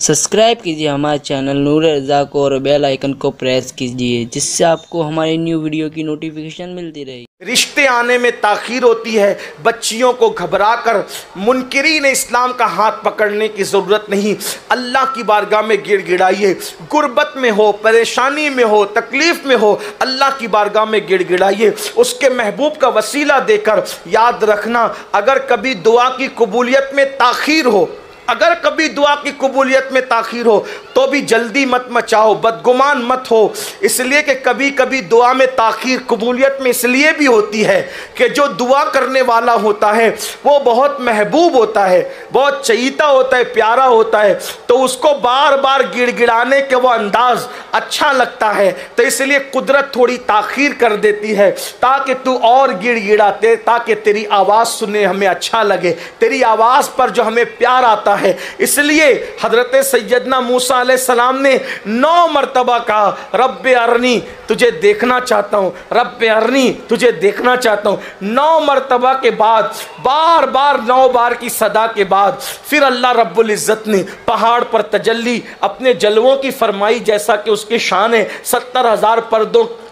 Subscribe कीजिए हमारे channel नूर रज़ा को और बेल आइकन को प्रेस कीजिए, जिससे आपको हमारी न्यू वीडियो की नोटिफिकेशन मिलती रहे। रिश्ते आने में ताख़ीर होती है। बच्चियों को घबरा कर मुनकिरीन इस्लाम का हाथ पकड़ने की ज़रूरत नहीं। अल्लाह की बारगाह में गिड़गिड़ाइए। गुर्बत में हो, परेशानी में हो, तकलीफ़ में हो, अल्लाह की बारगाह में गिड़गिड़ाइए। उसके महबूब का वसीला देकर याद रखना, अगर कभी दुआ की कबूलियत में ताख़ीर हो, अगर कभी दुआ की कबूलियत में ताख़ीर हो तो भी जल्दी मत मचाओ, बदगुमान मत हो। इसलिए कि कभी कभी दुआ में ताख़ीर कबूलियत में इसलिए भी होती है कि जो दुआ करने वाला होता है वो बहुत महबूब होता है, बहुत चहीता होता है, प्यारा होता है, तो उसको बार बार गिड़गिड़ाने के वो अंदाज़ अच्छा लगता है। तो इसलिए कुदरत थोड़ी ताख़ीर कर देती है ताकि तू और गिड़गिड़ाते, ताकि तेरी आवाज़ सुनने हमें अच्छा लगे, तेरी आवाज़ पर जो हमें प्यार आता है। इसलिए हजरत सैयदना मूसा अलैहिस्सलाम ने 9 मरतबा कहा, रब्बे अरनी, तुझे देखना चाहता हूँ, रब्बे अरनी, तुझे देखना चाहता हूँ। 9 मरतबा के बाद, बार बार 9 बार की सदा के बाद फिर अल्लाह रब्बुल इज़्ज़त ने पहाड़ पर तजल्ली अपने जलवों की फरमाई, जैसा कि उसकी शान है 70,000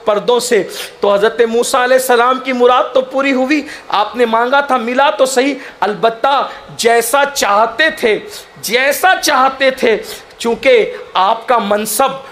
पर्दों से। तो हज़रत मूसा अलैहिस्सलाम की मुराद तो पूरी हुई, आपने मांगा था मिला तो सही, अलबत्ता जैसा चाहते थे, चूँकि आपका मनसब,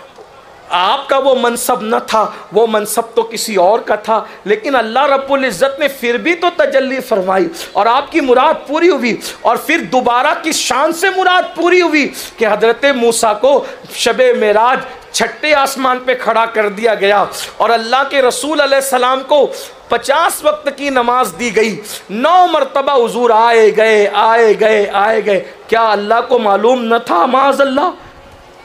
आपका वो मनसब न था, वो मनसब तो किसी और का था, लेकिन अल्लाह रब्बुल इज़्ज़त ने फिर भी तो तजल्ली फरमाई और आपकी मुराद पूरी हुई। और फिर दोबारा किस शान से मुराद पूरी हुई कि हज़रत मूसा को शबे मेराज छठे आसमान पे खड़ा कर दिया गया और अल्लाह के रसूल अलैहिस्सलाम को 50 वक्त की नमाज दी गई। 9 मरतबा हुजूर आए गए। क्या अल्लाह को मालूम न था? माज़अल्लाह।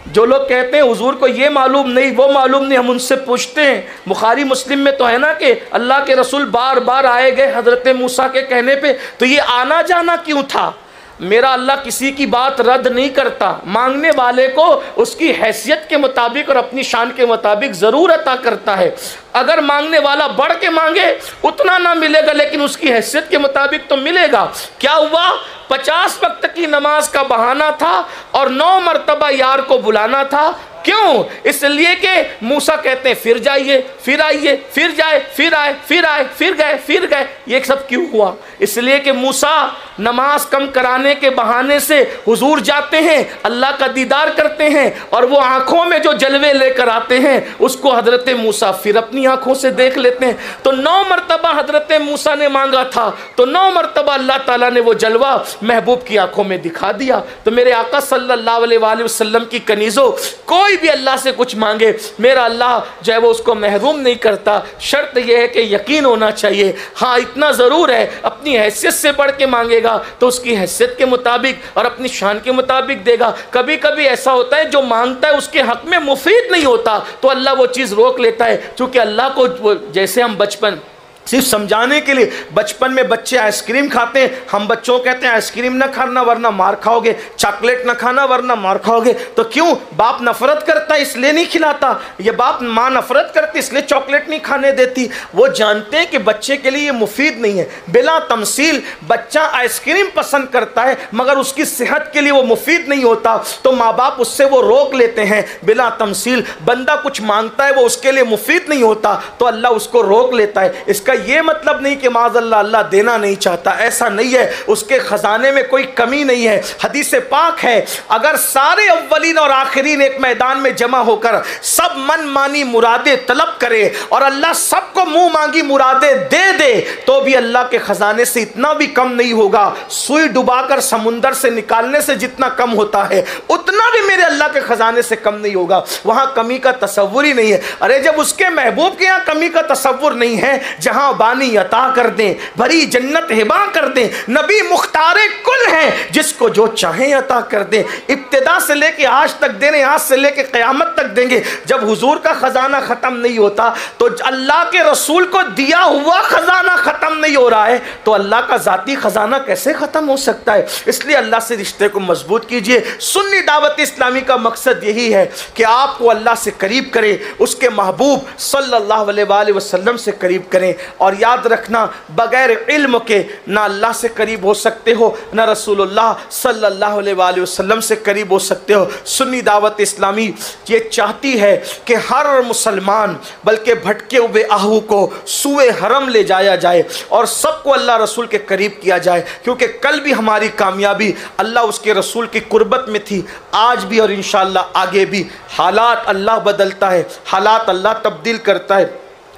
जो लोग कहते हैं हुजूर को ये मालूम नहीं, वो मालूम नहीं, हम उनसे पूछते हैं, बुखारी मुस्लिम में तो है ना कि अल्लाह के रसूल बार बार आए गए हज़रत मूसा के कहने पे, तो ये आना जाना क्यों था? मेरा अल्लाह किसी की बात रद्द नहीं करता, मांगने वाले को उसकी हैसियत के मुताबिक और अपनी शान के मुताबिक ज़रूर अता करता है। अगर मांगने वाला बढ़ के मांगे उतना ना मिलेगा, लेकिन उसकी हैसियत के मुताबिक तो मिलेगा। क्या हुआ? 50 वक्त की नमाज का बहाना था और 9 मरतबा यार को बुलाना था। क्यों? इसलिए कि मूसा कहते हैं फिर जाइए, फिर आइए, फिर जाए, फिर आए, फिर आए, फिर गए, फिर गए। ये सब क्यों हुआ? इसलिए कि मूसा नमाज कम कराने के बहाने से हुजूर जाते हैं, अल्लाह का दीदार करते हैं और वो आंखों में जो जलवे लेकर आते हैं उसको हजरत मूसा फिर अपनी आंखों से देख लेते हैं। तो 9 मरतबा हजरत मूसा ने मांगा था, तो 9 मरतबा अल्लाह ताला ने वो जलवा महबूब की आंखों में दिखा दिया। तो मेरे आका सल्लल्लाहु अलैहि वसल्लम की कनीज़ों, कोई भी अल्लाह से कुछ मांगे, मेरा अल्लाह जो है वो उसको महरूम नहीं करता। शर्त यह है कि यकीन होना चाहिए। हाँ, इतना ज़रूर है, अपनी हैसियत से बढ़ के मांगेगा तो उसकी हैसियत के मुताबिक और अपनी शान के मुताबिक देगा। कभी कभी ऐसा होता है जो मांगता है उसके हक़ में मुफीद नहीं होता तो अल्लाह वो चीज़ रोक लेता है। चूँकि अल्लाह को, जैसे हम बचपन सिर्फ समझाने के लिए, बचपन में बच्चे आइसक्रीम खाते हैं, हम बच्चों कहते हैं आइसक्रीम ना खाना वरना मार खाओगे, चॉकलेट ना खाना वरना मार खाओगे। तो क्यों? बाप नफरत करता है इसलिए नहीं खिलाता, ये बाप माँ नफरत करती इसलिए चॉकलेट नहीं खाने देती। वो जानते हैं कि बच्चे के लिए ये मुफीद नहीं है। बिला तमसील बच्चा आइसक्रीम पसंद करता है मगर उसकी सेहत के लिए वो मुफीद नहीं होता, तो माँ बाप उससे वो रोक लेते हैं। बिला तमसील बंदा कुछ मांगता है वो उसके लिए मुफीद नहीं होता तो अल्लाह उसको रोक लेता है। इसका ये मतलब नहीं कि माज़अल्लाह अल्लाह देना नहीं चाहता, ऐसा नहीं है, उसके खजाने में कोई कमी नहीं है। हदीस पाक है, अगर सारे अव्वलीन और आखिरीन एक मैदान में जमा होकर सब मन मानी मुरादें तलब करे और अल्लाह सबको मुंह मांगी मुरादें दे दे तो भी अल्लाह के खजाने से इतना भी कम नहीं होगा। सुई डुबाकर समुंदर से निकालने से जितना कम होता है उतना भी मेरे अल्लाह के खजाने से कम नहीं होगा। वहां कमी का तसव्वुर ही नहीं है। अरे जब उसके महबूब के यहाँ कमी का तसव्वुर नहीं है, जहां बानी अता कर दें, भरी जन्नत हिबा कर दें, नबी मुख्तारे कुल हैं, जिसको जो चाहें अता कर दें, इब्तिदा से लेके आज तक दे रहे, आज से लेके क़यामत तक देंगे। जब हुजूर का खजाना ख़त्म नहीं होता तो अल्लाह के रसूल को दिया हुआ खजाना ख़त्म नहीं हो रहा है तो अल्लाह का ज़ाती खजाना कैसे ख़त्म हो सकता है? इसलिए अल्लाह से रिश्ते को मजबूत कीजिए। सुन्नी दावत इस्लामी का मकसद यही है कि आपको अल्लाह से करीब करें, उसके महबूब सल्लल्लाहु अलैहि वसल्लम से करीब करें। और याद रखना बगैर इल्म के ना अल्लाह से करीब हो सकते हो, ना रसूलुल्लाह सल्लल्लाहु अलैहि वसल्लम से करीब हो सकते हो। सुन्नी दावत इस्लामी ये चाहती है कि हर मुसलमान बल्कि भटके हुए आहू को सुए हरम ले जाया जाए और सबको अल्लाह रसूल के करीब किया जाए, क्योंकि कल भी हमारी कामयाबी अल्लाह उसके रसूल की कुर्बत में थी, आज भी और इंशाअल्लाह आगे भी। हालात अल्लाह बदलता है, हालात अल्लाह तब्दील करता है,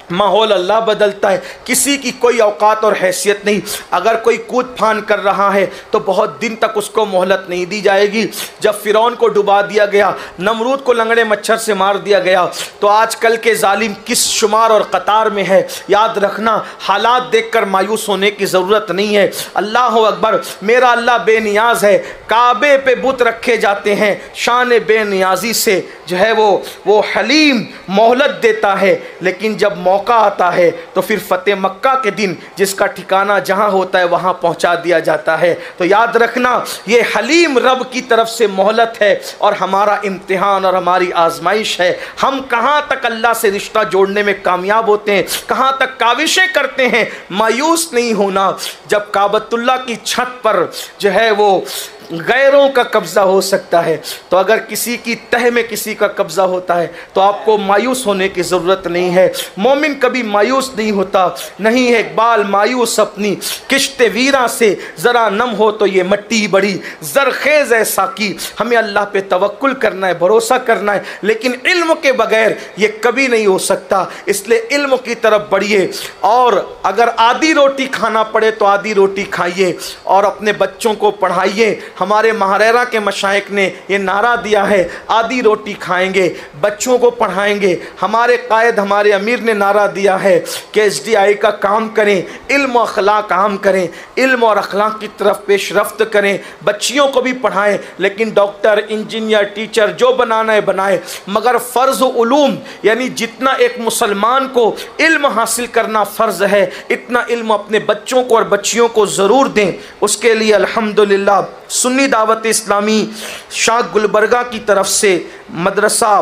माहौल अल्लाह बदलता है, किसी की कोई औकात और हैसियत नहीं। अगर कोई कूद फान कर रहा है तो बहुत दिन तक उसको मोहलत नहीं दी जाएगी। जब फ़िरौन को डुबा दिया गया, नमरूद को लंगड़े मच्छर से मार दिया गया, तो आजकल के जालिम किस शुमार और कतार में है। याद रखना, हालात देखकर मायूस होने की ज़रूरत नहीं है। अल्लाह अकबर, मेरा अल्लाह बेनियाज है। काबे पे बुत रखे जाते हैं, शान बेनियाजी से जो है वो हलीम मोहलत देता है, लेकिन जब मौका आता है तो फिर फतेह मक्का के दिन जिसका ठिकाना जहां होता है वहां पहुंचा दिया जाता है। तो याद रखना, ये हलीम रब की तरफ से मोहलत है और हमारा इम्तिहान और हमारी आजमाइश है। हम कहां तक अल्लाह से रिश्ता जोड़ने में कामयाब होते हैं, कहां तक काविशें करते हैं। मायूस नहीं होना। जब काबतुल्लाह की छत पर जो है वो गैरों का कब्ज़ा हो सकता है, तो अगर किसी की तह में किसी का कब्ज़ा होता है तो आपको मायूस होने की ज़रूरत नहीं है। मोमिन कभी मायूस नहीं होता। नहीं है इकबाल मायूस अपनी किश्ते वीरा से, ज़रा नम हो तो ये मट्टी बड़ी ज़रखेज़ है साकी। हमें अल्लाह पे तवक्कुल करना है, भरोसा करना है, लेकिन इल्म के बगैर ये कभी नहीं हो सकता। इसलिए इल्म की तरफ बढ़िए, और अगर आधी रोटी खाना पड़े तो आधी रोटी खाइए और अपने बच्चों को पढ़ाइए। हमारे महारेरा के मशाइख ने ये नारा दिया है, आधी रोटी खाएंगे, बच्चों को पढ़ाएंगे। हमारे कायद, हमारे अमीर ने नारा दिया है कि SDI का काम करें, इल्म और अखलाक आम करें, इल्म और अखलाक की तरफ पेशरफ्त करें, बच्चियों को भी पढ़ाएं, लेकिन डॉक्टर, इंजीनियर, टीचर जो बनाना है बनाए, मगर फ़र्ज़ उलूम यानी जितना एक मुसलमान को इल्म हासिल करना फ़र्ज़ है, इतना इल्म अपने बच्चों को और बच्चियों को ज़रूर दें। उसके लिए अल्हम्दुलिल्लाह सुन्नी दावत इस्लामी शाह गुलबर्गा की तरफ से मदरसा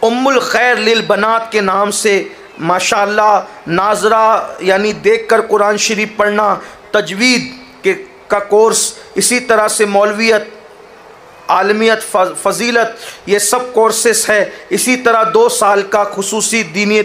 उम्मुल खैर लिल बनात के नाम से माशाअल्लाह नाजरा यानी देखकर कुरान शरीफ पढ़ना, तजवीद का कोर्स, इसी तरह से मौलवियत, आलमियत, फ़जीलत, ये सब कोर्सेस है। इसी तरह 2 साल का खुसूसी दीनी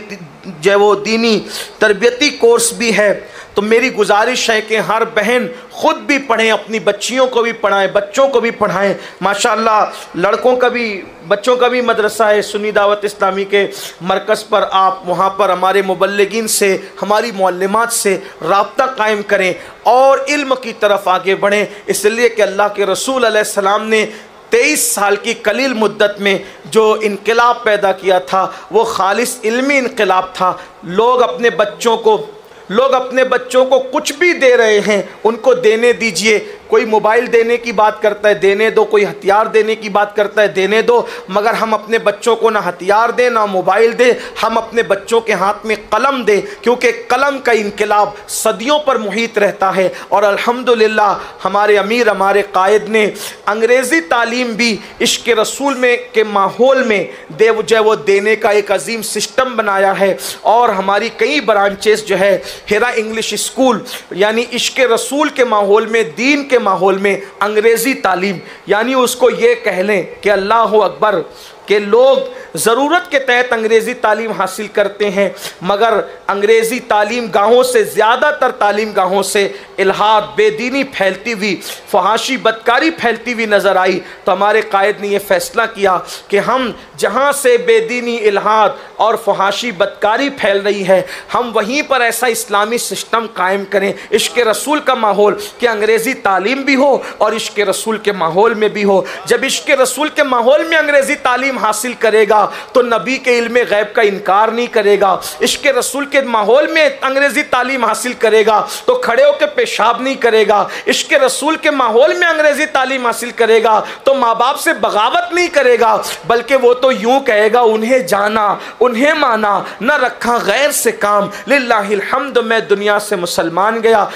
तरबियती कोर्स भी है। तो मेरी गुजारिश है कि हर बहन ख़ुद भी पढ़ें, अपनी बच्चियों को भी पढ़ाएं, बच्चों को भी पढ़ाएं। माशाअल्लाह लड़कों का भी, बच्चों का भी मदरसा है सुन्नी दावत इस्लामी के मरकज़ पर। आप वहाँ पर हमारे मुबल्लिगीन से, हमारी मुअल्लिमात से राब्ता कायम करें और इल्म की तरफ आगे बढ़ें। इसलिए कि अल्लाह के रसूल अलैहिस्सलाम ने 23 साल की कलील मुद्दत में जो इनकलाब पैदा किया था वो खालिस इल्मी इनकलाब था। लोग अपने बच्चों को कुछ भी दे रहे हैं, उनको देने दीजिए। कोई मोबाइल देने की बात करता है, देने दो। कोई हथियार देने की बात करता है, देने दो। मगर हम अपने बच्चों को ना हथियार दें ना मोबाइल दें, हम अपने बच्चों के हाथ में कलम दें, क्योंकि कलम का इनकलाब सदियों पर मुहित रहता है। और अल्हम्दुलिल्लाह हमारे अमीर, हमारे कायद ने अंग्रेज़ी तालीम भी इश्क़ रसूल में के माहौल में वो देने का एक अजीम सिस्टम बनाया है। और हमारी कई ब्रांचेस जो है, हिरा इंग्लिश स्कूल यानी इश्क़ रसूल के माहौल में, दीन के माहौल में अंग्रेज़ी तालीम, यानी उसको ये कह लें कि अल्लाह अकबर के लोग ज़रूरत के तहत अंग्रेज़ी तालीम हासिल करते हैं, मगर अंग्रेज़ी तालीम गाहों से, ज़्यादातर तालीम गाहों से इल्हाद, बेदीनी फैलती हुई, फहाशी, बदकारी फैलती हुई नज़र आई। तो हमारे कायद ने यह फ़ैसला किया कि हम जहाँ से बेदीनी, इल्हाद और फहाशी, बदकारी फैल रही है, हम वहीं पर ऐसा इस्लामी सिस्टम कायम करें, इश्क़ रसूल का माहौल, कि अंग्रेज़ी तालीम भी हो और इश्क़ रसूल के माहौल में भी हो। जब इश्क़ रसूल के माहौल में अंग्रेज़ी तालीम हासिल करेगा तो नबी के इल्म गैब का इनकार नहीं करेगा। इश्क़ रसूल के माहौल में अंग्रेज़ी तालीम हासिल करेगा तो खड़े होकर पेशाब नहीं करेगा। इश्क़ रसूल के माहौल में अंग्रेज़ी तालीम हासिल करेगा तो माँ बाप से बगावत नहीं करेगा, बल्कि वो तो यूँ कहेगा, उन्हें जाना, उन्हें माना, न रखा गैर से काम, लिल्लाहिल हम्द, मैं दुनिया से मुसलमान गया।